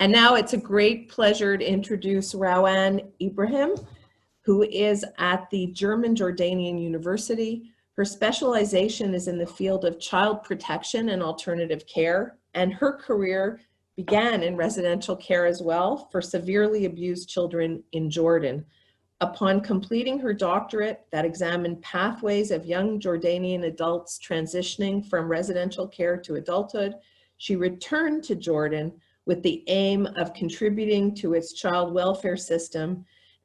And now it's a great pleasure to introduce Rawan Ibrahim, who is at the German Jordanian University. Her specialization is in the field of child protection and alternative care, and her career began in residential care as well for severely abused children in Jordan. Upon completing her doctorate that examined pathways of young Jordanian adults transitioning from residential care to adulthood, she returned to Jordan with the aim of contributing to its child welfare system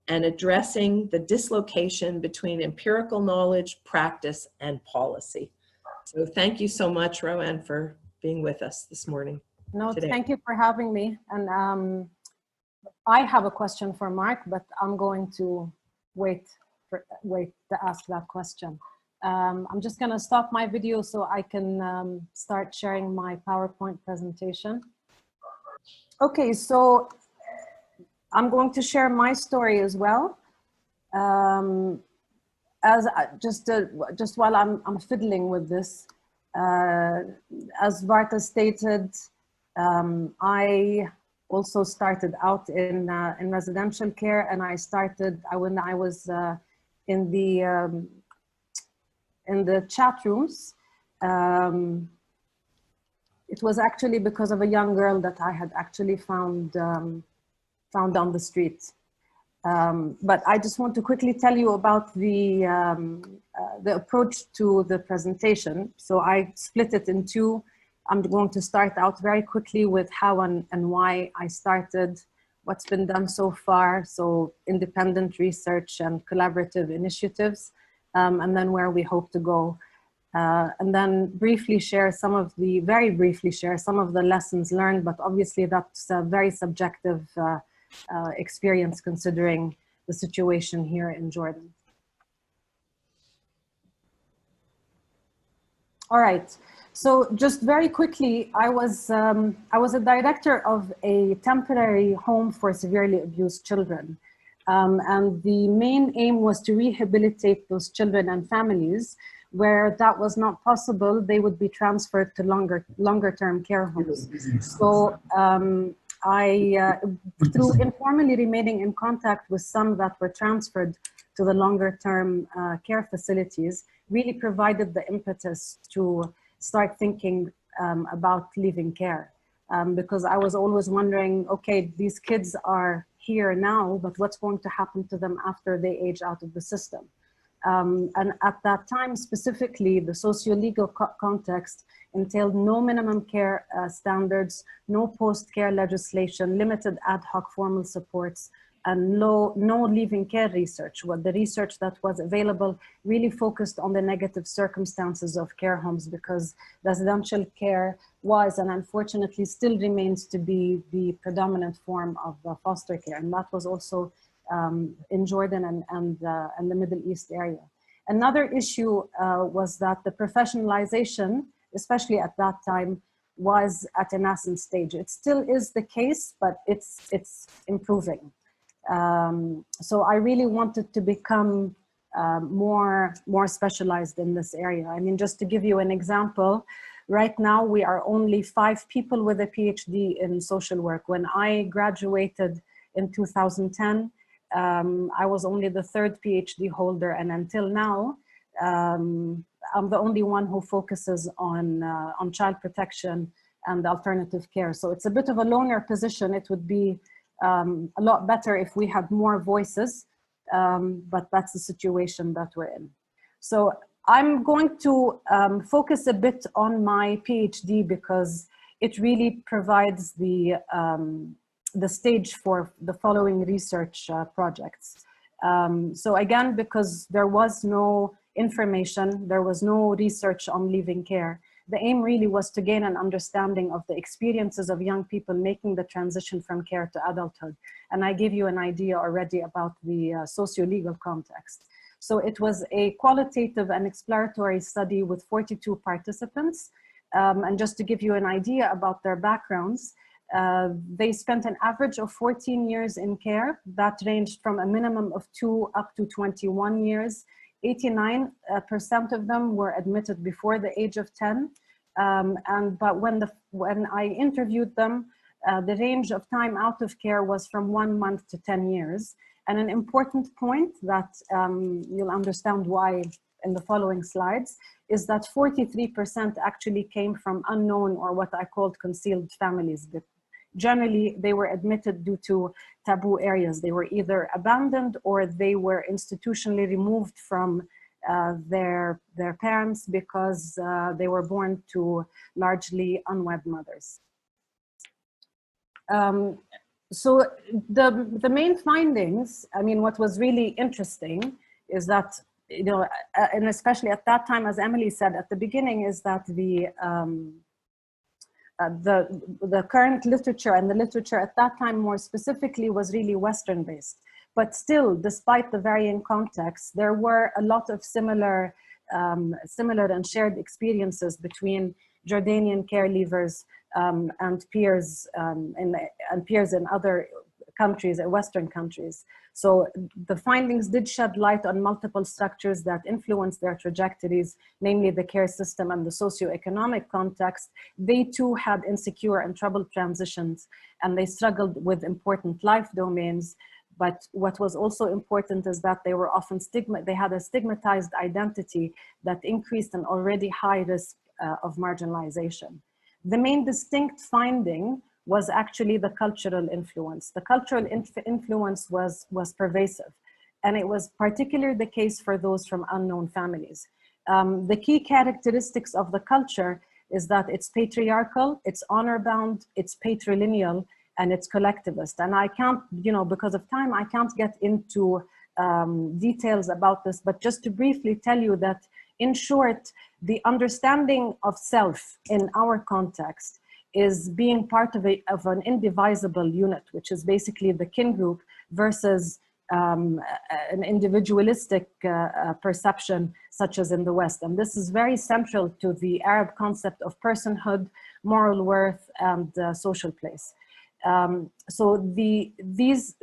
and addressing the dislocation between empirical knowledge, practice, and policy. So thank you so much, Rawan, for being with us this morning. No, today. Thank you for having me. And I have a question for Mark, but I'm going to wait to ask that question. I'm just going to stop my video so I can start sharing my PowerPoint presentation. Okay, so I'm going to share my story as well. Just while I'm fiddling with this, as Varda stated, I also started out in residential care, and I started when I was in the chat rooms. It was actually because of a young girl that I had actually found on the street. But I just want to quickly tell you about the approach to the presentation. So I split it in two. I'm going to start out very quickly with how and why I started, what's been done so far, so independent research and collaborative initiatives, and then where we hope to go. And then very briefly share some of the lessons learned, but obviously that's a very subjective experience considering the situation here in Jordan. All right, so just very quickly, I was a director of a temporary home for severely abused children. And the main aim was to rehabilitate those children and families. Where that was not possible, they would be transferred to longer term care homes. So through informally remaining in contact with some that were transferred to the longer term care facilities, really provided the impetus to start thinking about leaving care. Because I was always wondering, okay, these kids are here now, but what's going to happen to them after they age out of the system? And at that time, specifically, the socio-legal context entailed no minimum care standards, no post-care legislation, limited ad hoc formal supports, and no leaving care research. What the research that was available really focused on the negative circumstances of care homes, because residential care was, and unfortunately still remains to be, the predominant form of foster care. And that was also in Jordan and the Middle East area. Another issue was that the professionalization, especially at that time, was at a nascent stage. It still is the case, but it's improving. So I really wanted to become more specialized in this area. I mean, just to give you an example, right now we are only 5 people with a PhD in social work. When I graduated in 2010, I was only the 3rd PhD holder, and until now, I'm the only one who focuses on child protection and alternative care. So it's a bit of a loner position. It would be a lot better if we had more voices, but that's the situation that we're in. So I'm going to focus a bit on my PhD because it really provides the stage for the following research projects. So again, because there was no information, there was no research on leaving care, the aim really was to gain an understanding of the experiences of young people making the transition from care to adulthood. And I gave you an idea already about the socio-legal context. So it was a qualitative and exploratory study with 42 participants. And just to give you an idea about their backgrounds, they spent an average of 14 years in care. That ranged from a minimum of 2 up to 21 years. 89% of them were admitted before the age of 10. But when I interviewed them, the range of time out of care was from 1 month to 10 years. And an important point that you'll understand why in the following slides is that 43% actually came from unknown or what I called concealed families. But generally, they were admitted due to taboo areas. They were either abandoned or they were institutionally removed from their parents because they were born to largely unwed mothers. So the main findings, I mean, what was really interesting is that, you know, and especially at that time, as Emily said at the beginning, is that the current literature and the literature at that time more specifically was really Western based. But still, despite the varying contexts, there were a lot of similar and shared experiences between Jordanian care leavers and peers in other countries, Western countries. So the findings did shed light on multiple structures that influence their trajectories, namely the care system and the socioeconomic context. They too had insecure and troubled transitions, and they struggled with important life domains. But what was also important is that they were often they had a stigmatized identity that increased an already high risk of marginalization. The main distinct finding was actually the cultural influence. The cultural influence was pervasive, and it was particularly the case for those from unknown families. The key characteristics of the culture is that it's patriarchal, it's honor-bound, it's patrilineal, and it's collectivist. And I can't, you know, because of time, I can't get into details about this, but just to briefly tell you that, in short, the understanding of self in our context is being part of an indivisible unit, which is basically the kin group, versus an individualistic perception, such as in the West. And this is very central to the Arab concept of personhood, moral worth, and social place. So this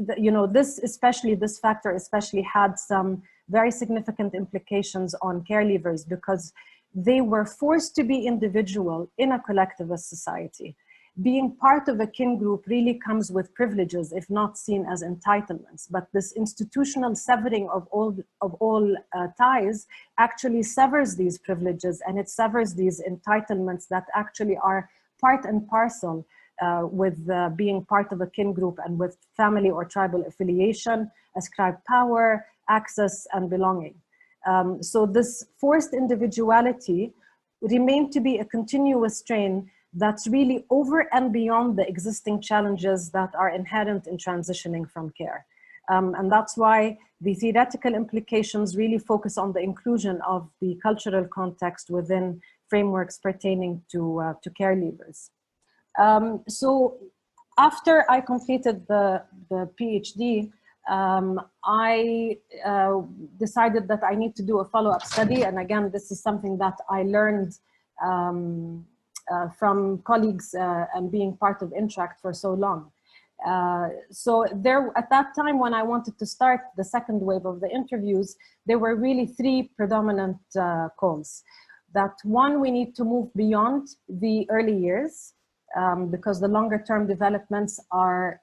factor especially had some very significant implications on care leavers because they were forced to be individual in a collectivist society. Being part of a kin group really comes with privileges, if not seen as entitlements. But this institutional severing of all ties actually severs these privileges, and it severs these entitlements that actually are part and parcel with being part of a kin group and with family or tribal affiliation, ascribed power, access, and belonging. So this forced individuality remained to be a continuous strain that's really over and beyond the existing challenges that are inherent in transitioning from care. And that's why the theoretical implications really focus on the inclusion of the cultural context within frameworks pertaining to care leavers. So after I completed the PhD, I decided that I need to do a follow-up study. And again, this is something that I learned from colleagues and being part of INTRAC for so long. So there, at that time when I wanted to start the second wave of the interviews, there were really three predominant calls. That one, we need to move beyond the early years, because the longer term developments are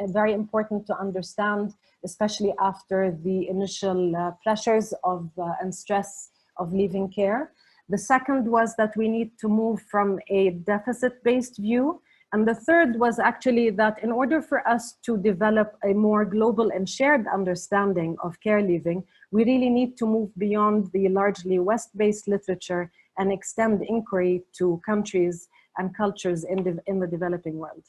very important to understand, especially after the initial pressures of and stress of leaving care. The second was that we need to move from a deficit-based view. And the third was actually that in order for us to develop a more global and shared understanding of care leaving, we really need to move beyond the largely West-based literature and extend inquiry to countries and cultures in the developing world.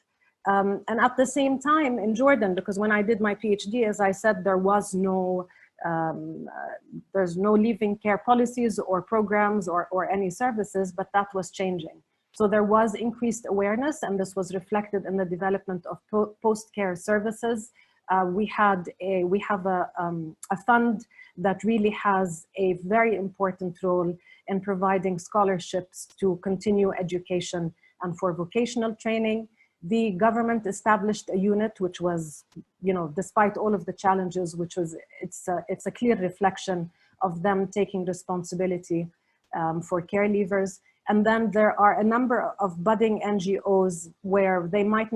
And at the same time in Jordan, because when I did my PhD, as I said, there was no, there's no leaving care policies or programs or any services, but that was changing. So there was increased awareness, and this was reflected in the development of post-care services. We have a fund that really has a very important role in providing scholarships to continue education and for vocational training. The government established a unit which was, you know, despite all of the challenges, which was, it's a clear reflection of them taking responsibility for care leavers. And then there are a number of budding NGOs where they might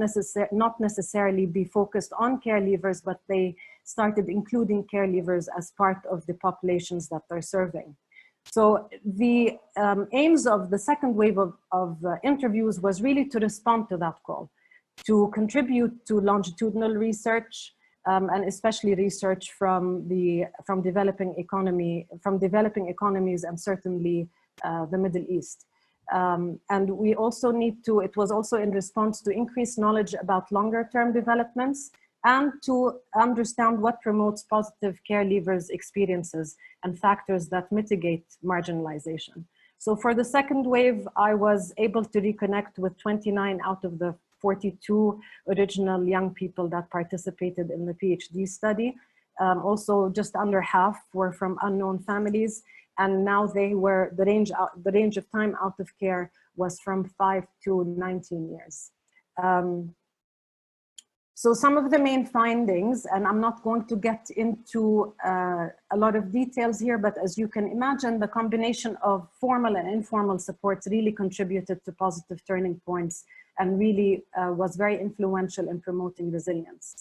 not necessarily be focused on care leavers, but they started including care leavers as part of the populations that they're serving. So the aims of the second wave of interviews was really to respond to that call, to contribute to longitudinal research, and especially research from developing economies and certainly the Middle East. And we also need to, it was also in response to increased knowledge about longer term developments and to understand what promotes positive care leavers experiences and factors that mitigate marginalization. So for the second wave, I was able to reconnect with 29 out of the 42 original young people that participated in the PhD study. Also just under half were from unknown families. And now they were, the range of time out of care was from 5 to 19 years. So some of the main findings, and I'm not going to get into a lot of details here, but as you can imagine, the combination of formal and informal supports really contributed to positive turning points and really was very influential in promoting resilience.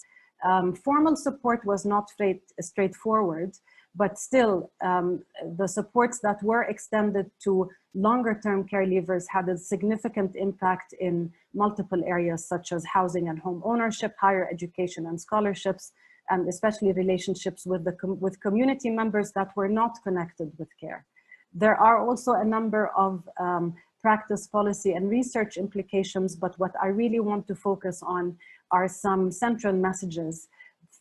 Formal support was not straightforward, but still the supports that were extended to longer term care leavers had a significant impact in multiple areas such as housing and home ownership, higher education and scholarships, and especially relationships with community members that were not connected with care. There are also a number of practice, policy, and research implications, but what I really want to focus on are some central messages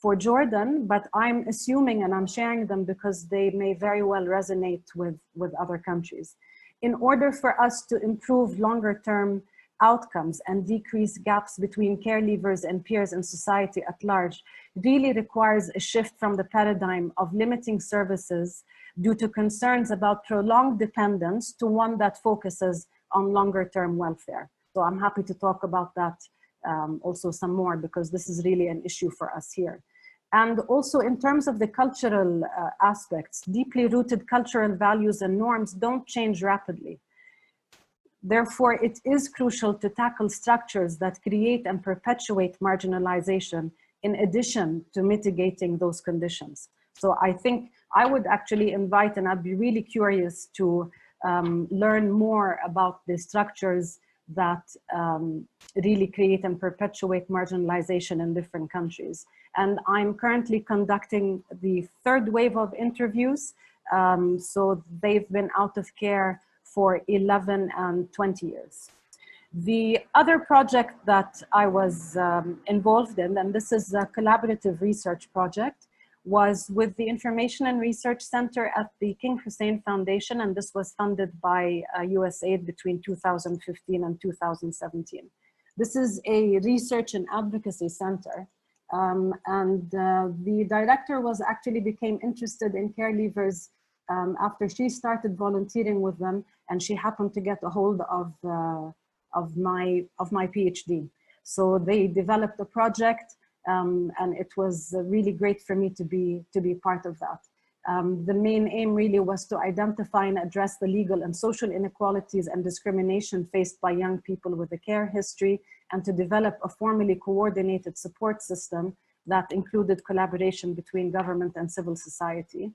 for Jordan, but I'm assuming, and I'm sharing them because they may very well resonate with other countries. In order for us to improve longer term outcomes and decrease gaps between care leavers and peers in society at large, really requires a shift from the paradigm of limiting services due to concerns about prolonged dependence to one that focuses on longer term welfare. So I'm happy to talk about that also some more, because this is really an issue for us here. And also in terms of the cultural aspects, deeply rooted cultural values and norms don't change rapidly. Therefore, it is crucial to tackle structures that create and perpetuate marginalization in addition to mitigating those conditions. So I think I would actually invite, and I'd be really curious to learn more about the structures that really create and perpetuate marginalization in different countries. And I'm currently conducting the third wave of interviews. So they've been out of care for 11 and 20 years. The other project that I was involved in, and this is a collaborative research project, was with the Information and Research Center at the King Hussein Foundation, and this was funded by USAID between 2015 and 2017. This is a research and advocacy center, and the director actually became interested in care leavers after she started volunteering with them, and she happened to get a hold of my PhD. So they developed a project. And it was really great for me to be part of that. The main aim really was to identify and address the legal and social inequalities and discrimination faced by young people with a care history, and to develop a formally coordinated support system that included collaboration between government and civil society.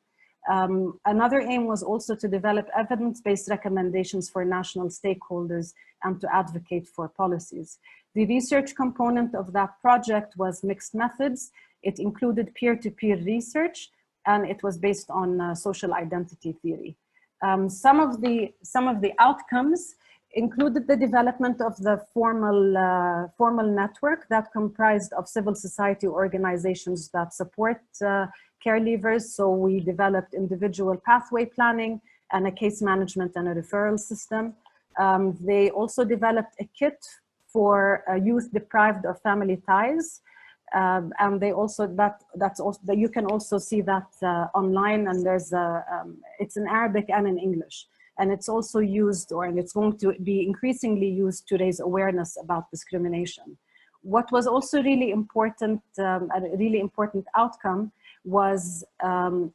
Another aim was also to develop evidence-based recommendations for national stakeholders and to advocate for policies. The research component of that project was mixed methods. It included peer-to-peer research, and it was based on social identity theory. Some of the outcomes included the development of the formal network that comprised of civil society organizations that support care leavers. So we developed individual pathway planning and a case management and a referral system. They also developed a kit for youth deprived of family ties. And they also, you can also see that online, and there's it's in Arabic and in English. And it's also used, or it's going to be increasingly used to raise awareness about discrimination. What was also really important, a really important outcome was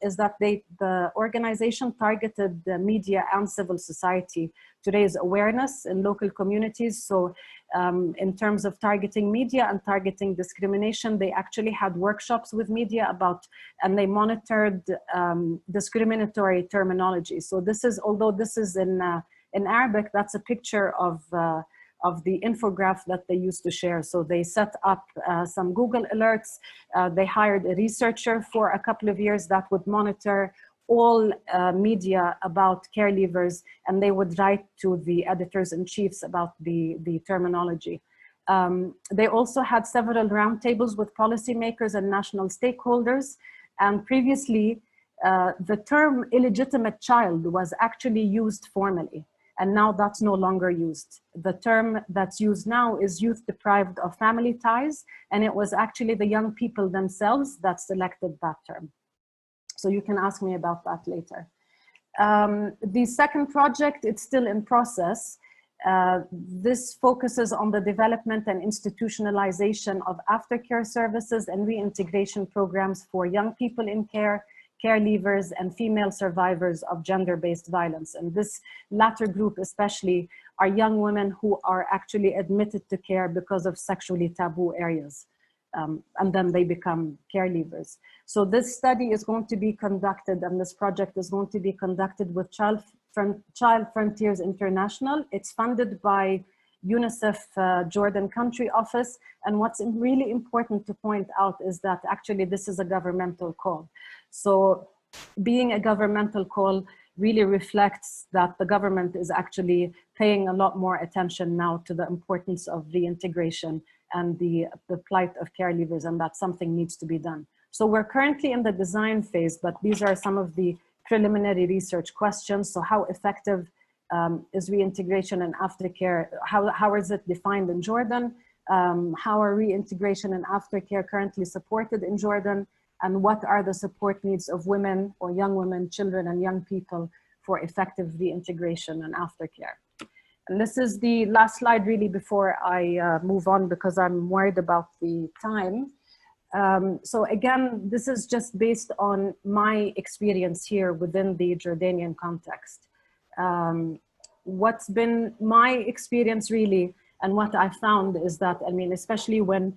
is that the organization targeted the media and civil society to raise awareness in local communities. So in terms of targeting media and targeting discrimination, they actually had workshops with media about, and they monitored discriminatory terminology. So this is, although this is in Arabic, that's a picture of the infograph that they used to share. So they set up some Google alerts. They hired a researcher for a couple of years that would monitor all media about care leavers, and they would write to the editors-in-chiefs about the terminology. They also had several roundtables with policymakers and national stakeholders. And previously, the term illegitimate child was actually used formally. And now that's no longer used. The term that's used now is youth deprived of family ties, and it was actually the young people themselves that selected that term. So you can ask me about that later. The second project, it's still in process. This focuses on the development and institutionalization of aftercare services and reintegration programs for young people in care, care leavers, and female survivors of gender-based violence. And this latter group especially are young women who are actually admitted to care because of sexually taboo areas. And then they become care leavers. So this study is going to be conducted, and this project is going to be conducted with Child Frontiers International. It's funded by UNICEF Jordan Country Office. And what's really important to point out is that actually this is a governmental call. So being a governmental call really reflects that the government is actually paying a lot more attention now to the importance of reintegration and the plight of care leavers, and that something needs to be done. So we're currently in the design phase, but these are some of the preliminary research questions. So how effective is reintegration and aftercare? How is it defined in Jordan? How are reintegration and aftercare currently supported in Jordan? And what are the support needs of women or young women, children, and young people for effective reintegration and aftercare? And this is the last slide really before I move on, because I'm worried about the time. So again, this is just based on my experience here within the Jordanian context. What's been my experience really, and what I found is that, I mean, especially when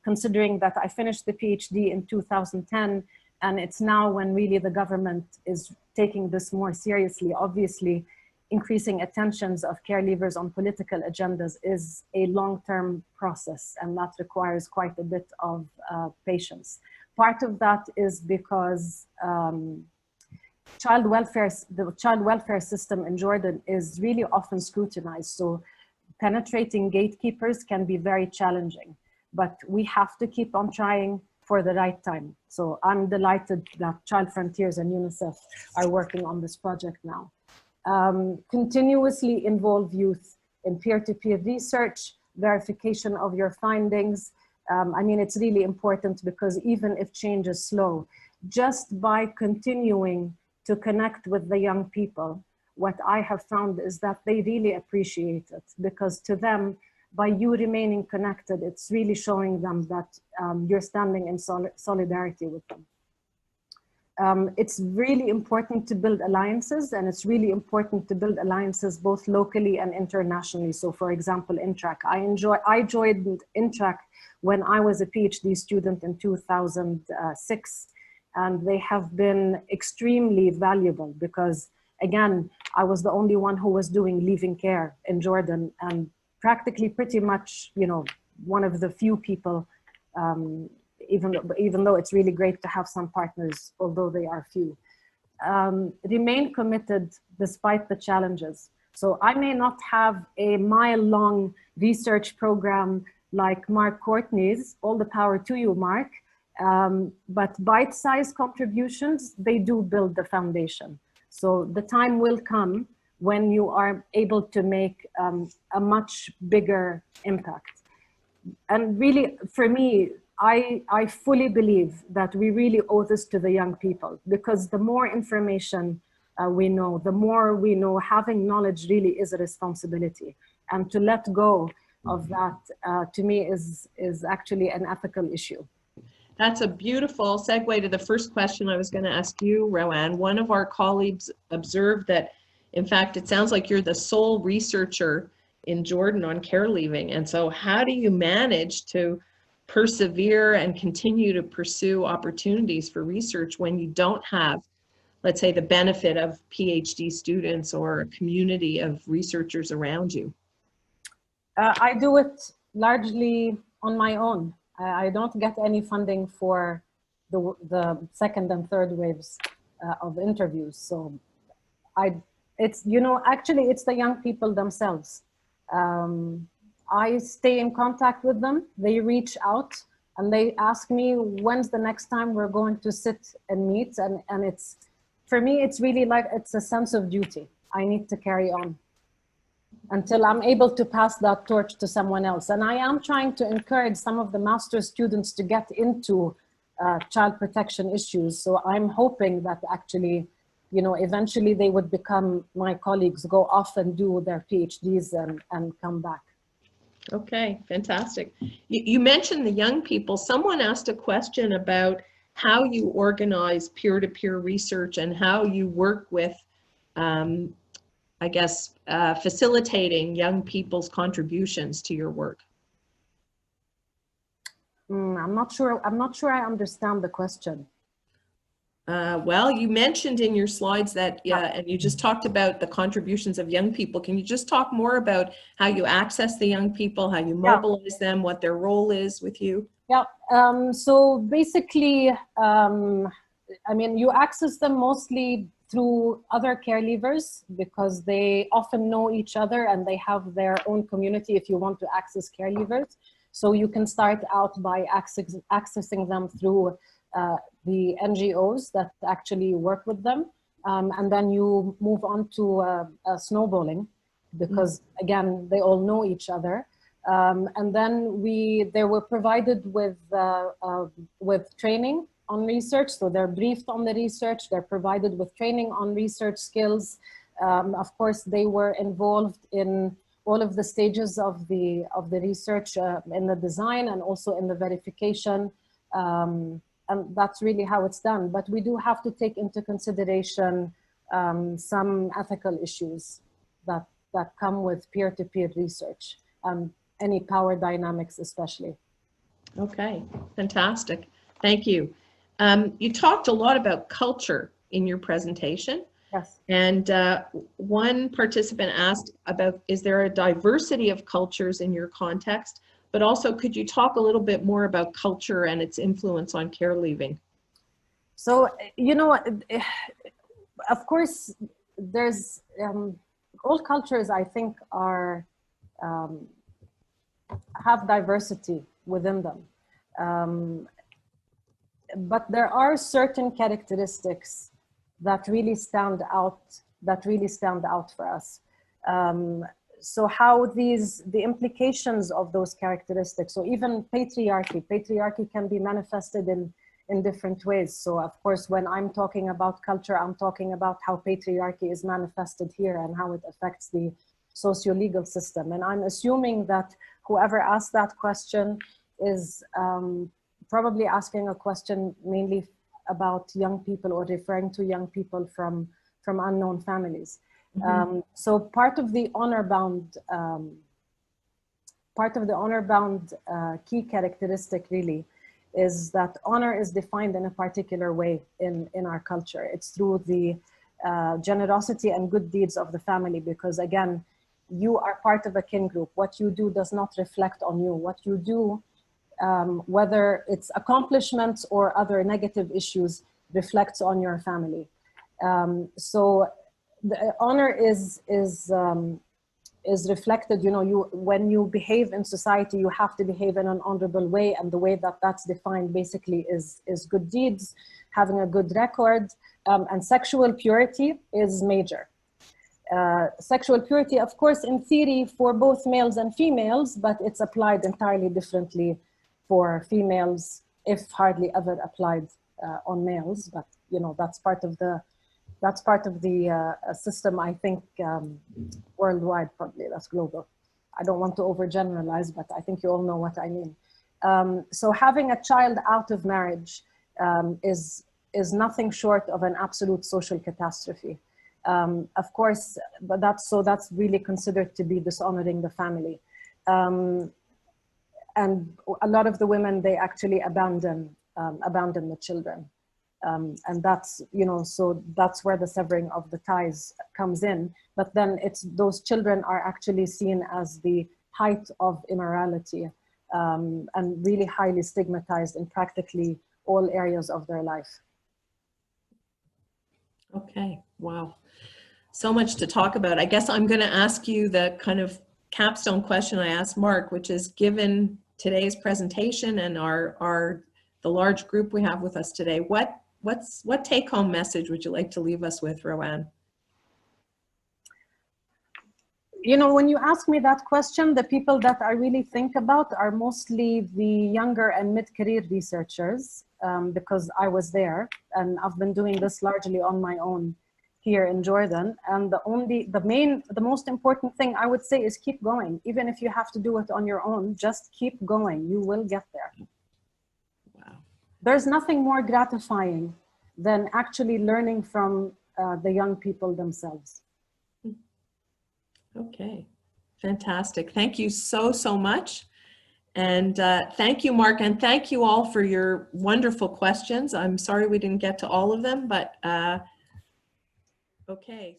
considering that I finished the PhD in 2010, and it's now when really the government is taking this more seriously. Obviously, increasing attentions of care leavers on political agendas is a long-term process, and that requires quite a bit of patience. Part of that is because the child welfare system in Jordan is really often scrutinized. So penetrating gatekeepers can be very challenging, but we have to keep on trying for the right time. So I'm delighted that Child Frontiers and UNICEF are working on this project now. Continuously involve youth in peer-to-peer research, verification of your findings. I mean, it's really important because even if change is slow, just by continuing to connect with the young people, what I have found is that they really appreciate it, because to them, by you remaining connected, it's really showing them that you're standing in solidarity with them. It's really important to build alliances, and it's really important to build alliances both locally and internationally. So for example, INTRAC. I joined INTRAC when I was a PhD student in 2006, and they have been extremely valuable because, again, I was the only one who was doing leaving care in Jordan, and practically pretty much, you know, one of the few people, even though it's really great to have some partners, although they are few, remain committed despite the challenges. So I may not have a mile-long research program like Mark Courtney's, all the power to you, Mark, but bite-sized contributions, they do build the foundation. So the time will come when you are able to make a much bigger impact. And really, for me, I fully believe that we really owe this to the young people, because the more information we know, the more we know having knowledge really is a responsibility. And to let go of that, to me is actually an ethical issue. That's a beautiful segue to the first question I was going to ask you, Rawan. One of our colleagues observed that, in fact, it sounds like you're the sole researcher in Jordan on care leaving. And so how do you manage to persevere and continue to pursue opportunities for research when you don't have, let's say, the benefit of PhD students or a community of researchers around you? I do it largely on my own. I don't get any funding for the second and third waves of interviews. So it's, you know, actually it's the young people themselves. I stay in contact with them. They reach out and they ask me, when's the next time we're going to sit and meet? And it's, for me, it's really like, it's a sense of duty. I need to carry on until I'm able to pass that torch to someone else. And I am trying to encourage some of the master's students to get into child protection issues. So I'm hoping that actually, you know, eventually they would become my colleagues, go off and do their PhDs and come back. Okay, fantastic. You mentioned the young people. Someone asked a question about how you organize peer-to-peer research and how you work with, I guess, facilitating young people's contributions to your work. I'm not sure I understand the question. Well, you mentioned in your slides that, yeah, and you just talked about the contributions of young people. Can you just talk more about how you access the young people, how you mobilize them, what their role is with you? Yeah, so basically, I mean, you access them mostly through other care leavers because they often know each other and they have their own community if you want to access care leavers. So you can start out by accessing them through the NGOs that actually work with them. And then you move on to snowballing because, again, they all know each other. And then they were provided with training on research. So they're briefed on the research, they're provided with training on research skills. Of course, they were involved in all of the stages of the research in the design and also in the verification. And that's really how it's done. But we do have to take into consideration some ethical issues that come with peer-to-peer research, any power dynamics especially. Okay, fantastic. Thank you. You talked a lot about culture in your presentation. Yes. And one participant asked about, is there a diversity of cultures in your context? But also, could you talk a little bit more about culture and its influence on care leaving? So, you know, of course, there's all cultures, I think, have diversity within them. But there are certain characteristics that really stand out for us. So how the implications of those characteristics, so even patriarchy can be manifested in different ways. So of course, when I'm talking about culture, I'm talking about how patriarchy is manifested here and how it affects the socio-legal system. And I'm assuming that whoever asked that question is probably asking a question mainly about young people or referring to young people from unknown families. Mm-hmm. So part of the honor-bound key characteristic really is that honor is defined in a particular way in our culture. It's through the generosity and good deeds of the family, because again, you are part of a kin group. What you do does not reflect on you. What you do, whether it's accomplishments or other negative issues, reflects on your family. So the honor is reflected, you know, when you behave in society, you have to behave in an honorable way, and the way that that's defined basically is good deeds, having a good record, and sexual purity is major. Sexual purity, of course, in theory for both males and females, but it's applied entirely differently for females, if hardly ever applied on males. But you know, that's part of the system, I think, worldwide, probably that's global. I don't want to overgeneralize, but I think you all know what I mean. So having a child out of marriage is nothing short of an absolute social catastrophe. Of course, but that's really considered to be dishonoring the family. And a lot of the women, they actually abandon the children. And that's, you know, so that's where the severing of the ties comes in. But then those children are actually seen as the height of immorality, and really highly stigmatized in practically all areas of their life. Okay, wow. So much to talk about. I guess I'm going to ask you the kind of capstone question I asked Mark, which is, given today's presentation and the large group we have with us today, what take-home message would you like to leave us with, Rawan? You know, when you ask me that question, the people that I really think about are mostly the younger and mid-career researchers, because I was there and I've been doing this largely on my own here in Jordan. And the most important thing I would say is keep going. Even if you have to do it on your own, just keep going. You will get there. Wow. There's nothing more gratifying than actually learning from the young people themselves. Okay, fantastic. Thank you so, so much. And thank you, Mark, and thank you all for your wonderful questions. I'm sorry we didn't get to all of them, but okay.